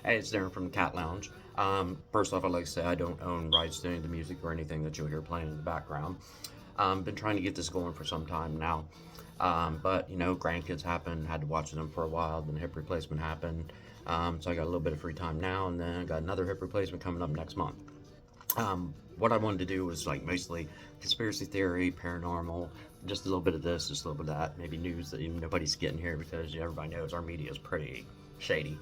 Hey, it's Darren from the Cat Lounge. First off, I'd like to say I don't own rights to any of the music or anything that you'll hear playing in the background. Been trying to get this going for some time now. But, grandkids happened, had to watch them for a while, then hip replacement happened. So I got a little bit of free time now, and then I got another hip replacement coming up next month. What I wanted to do was like mostly conspiracy theory, paranormal, just a little bit of this, just a little bit of that, maybe news that even nobody's getting here because everybody knows our media is pretty shady.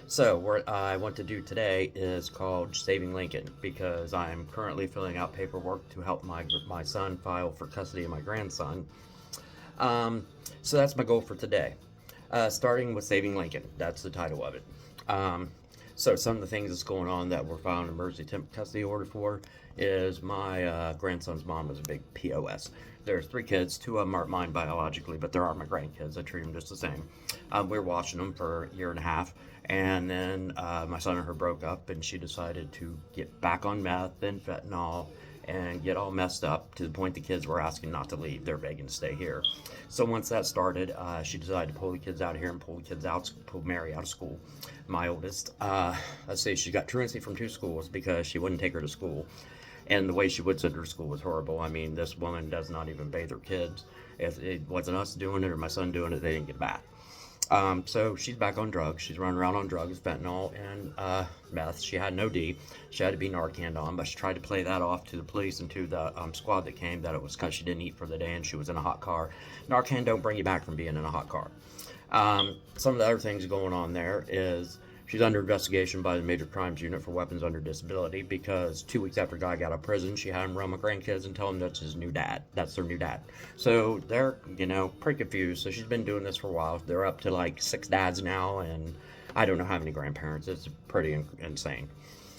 So what I want to do today is called Saving Lincoln because I'm currently filling out paperwork to help my son file for custody of my grandson. Um, so that's my goal for today. Starting with Saving Lincoln, that's the title of it. Um, so some of the things that's going on that we're filing an emergency temp custody order for is my grandson's mom is a big POS. There's three kids, two of them aren't mine biologically, but they are my grandkids. I treat them just the same. We were watching them for a year and a half, and then my son and her broke up, and she decided to get back on meth and fentanyl and get all messed up to the point the kids were asking not to leave. They're begging to stay here. So once that started, she decided to pull the kids out of here and pull the kids out, pull Mary out of school. My oldest, let's see, she got truancy from two schools because she wouldn't take her to school. And the way she would send her to school was horrible. I mean, this woman does not even bathe her kids. If it wasn't us doing it or my son doing it, they didn't get back. So she's back on drugs. She's running around on drugs, fentanyl, and meth. She had no D. She had to be Narcan on, but she tried to play that off to the police and to the squad that came that it was because she didn't eat for the day and she was in a hot car. Narcan don't bring you back from being in a hot car. Some of the other things going on there is she's under investigation by the Major Crimes Unit for weapons under disability because 2 weeks after Guy got out of prison, she had him run my grandkids and tell them that's his new dad. That's their new dad. So they're, pretty confused. So she's been doing this for a while. They're up to like 6 dads now, and I don't know how many grandparents. It's pretty insane.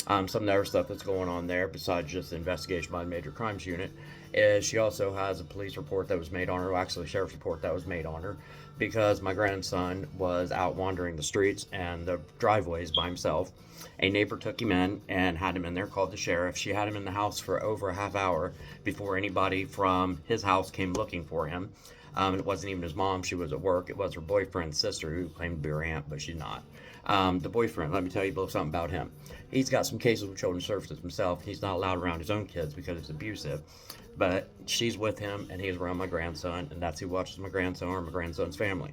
Some of the other stuff that's going on there, besides just the investigation by the Major Crimes Unit, is she also has a police report that was made on her, actually a sheriff's report that was made on her, because my grandson was out wandering the streets and the driveways by himself. A neighbor took him in and had him in there, called the sheriff. She had him in the house for over a half hour before anybody from his house came looking for him. It wasn't even his mom. She was at work. It was her boyfriend's sister who claimed to be her aunt, but she's not. The boyfriend, let me tell you a little something about him. He's got some cases with children's services himself. He's not allowed around his own kids because it's abusive. But she's with him and he's around my grandson, and that's who watches my grandson or my grandson's family.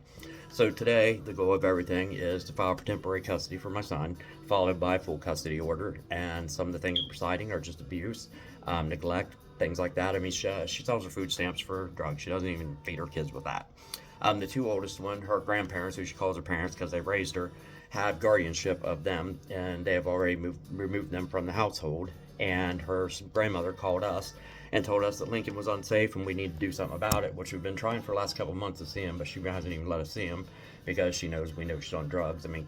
So today, the goal of everything is to file for temporary custody for my son, followed by a full custody order. And some of the things presiding are just abuse, neglect, things like that. I mean, she sells her food stamps for drugs. She doesn't even feed her kids with that. The two oldest one, her grandparents, who she calls her parents because they raised her, have guardianship of them, and they have already removed them from the household. And her grandmother called us and told us that Lincoln was unsafe and we need to do something about it, which we've been trying for the last couple of months to see him, but she hasn't even let us see him because we know she's on drugs. I mean,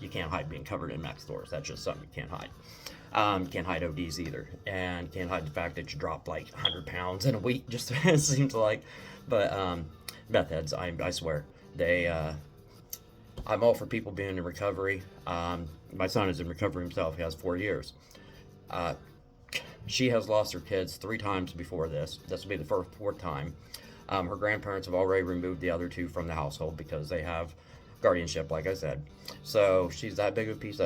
you can't hide being covered in meth stores. That's just something you can't hide. Can't hide ODs either, and can't hide the fact that you dropped like 100 pounds in a week. Just it seems like, but meth heads, I swear, I'm all for people being in recovery. My son is in recovery himself. He has 4 years. Uh, she has lost her kids 3 times before this. This will be the fourth time. Her grandparents have already removed the other two from the household because they have guardianship, like I said. So she's that big of a piece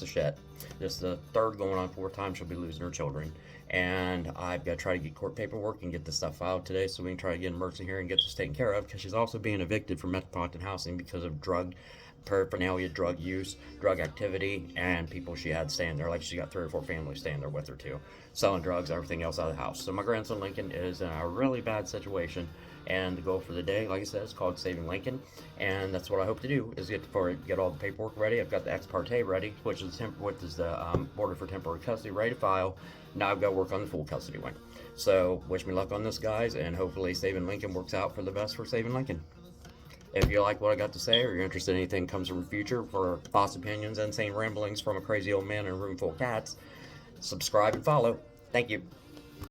of shit. This is the third going on 4 times she'll be losing her children. And I've got to try to get court paperwork and get this stuff filed today so we can try to get an emergency hearing and get this taken care of, because she's also being evicted from metropolitan housing because of drug paraphernalia, drug use, drug activity, and people she had staying there. Like, she got 3 or 4 families staying there with her too, selling drugs, everything else out of the house. So my grandson Lincoln is in a really bad situation, and the goal for the day, like I said, is called Saving Lincoln, and that's what I hope to do, is get all the paperwork ready. I've got the ex parte ready, which is the order for temporary custody ready to file. Now I've got to work on the full custody one. So wish me luck on this, guys, and hopefully Saving Lincoln works out for the best for Saving Lincoln. If you like what I got to say, or you're interested in anything that comes in the future for thoughts, opinions, insane ramblings from a crazy old man in a room full of cats, subscribe and follow. Thank you.